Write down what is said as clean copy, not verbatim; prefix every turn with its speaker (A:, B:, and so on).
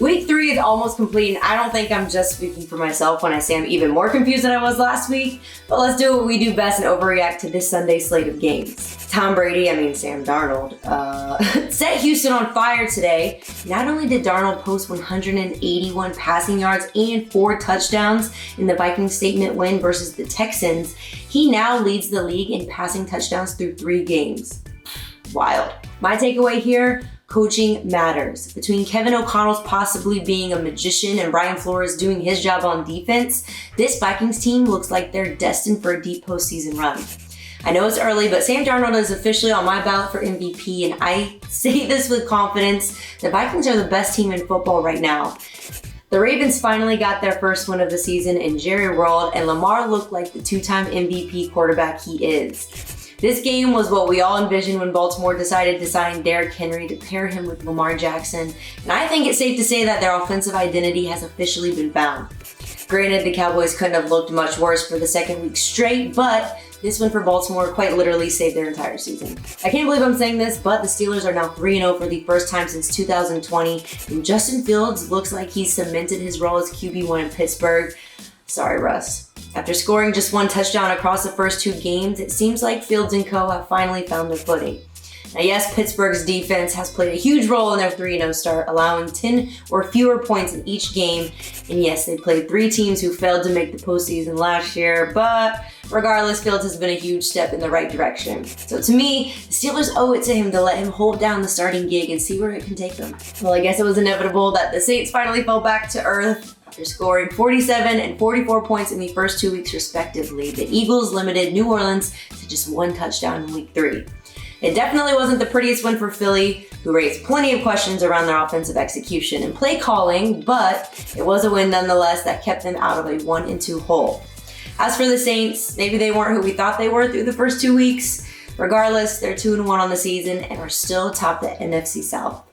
A: Week 3 is almost complete, and I don't think I'm just speaking for myself when I say I'm even more confused than I was last week, but let's do what we do best and overreact to this Sunday slate of games. Sam Darnold, set Houston on fire today. Not only did Darnold post 181 passing yards and 4 touchdowns in the Vikings statement win versus the Texans, he now leads the league in passing touchdowns through 3 games. Wild. My takeaway here, coaching matters. Between Kevin O'Connell's possibly being a magician and Brian Flores doing his job on defense, this Vikings team looks like they're destined for a deep postseason run. I know it's early, but Sam Darnold is officially on my ballot for MVP, and I say this with confidence. The Vikings are the best team in football right now. The Ravens finally got their first win of the season in Jerry World, and Lamar looked like the 2-time MVP quarterback he is. This game was what we all envisioned when Baltimore decided to sign Derrick Henry to pair him with Lamar Jackson, and I think it's safe to say that their offensive identity has officially been found. Granted, the Cowboys couldn't have looked much worse for the second week straight, but this win for Baltimore quite literally saved their entire season. I can't believe I'm saying this, but the Steelers are now 3-0 for the first time since 2020, and Justin Fields looks like he's cemented his role as QB1 in Pittsburgh. Sorry, Russ. After scoring just 1 touchdown across the first 2 games, it seems like Fields and co. have finally found their footing. Now yes, Pittsburgh's defense has played a huge role in their 3-0 start, allowing 10 or fewer points in each game. And yes, they played 3 teams who failed to make the postseason last year, but regardless, Fields has been a huge step in the right direction. So to me, the Steelers owe it to him to let him hold down the starting gig and see where it can take them. Well, I guess it was inevitable that the Saints finally fell back to earth. After scoring 47 and 44 points in the first 2 weeks respectively, the Eagles limited New Orleans to just 1 touchdown in week 3. It definitely wasn't the prettiest win for Philly, who raised plenty of questions around their offensive execution and play calling, but it was a win nonetheless that kept them out of a 1-2 hole. As for the Saints, maybe they weren't who we thought they were through the first 2 weeks. Regardless, they're 2-1 on the season and are still atop the NFC South.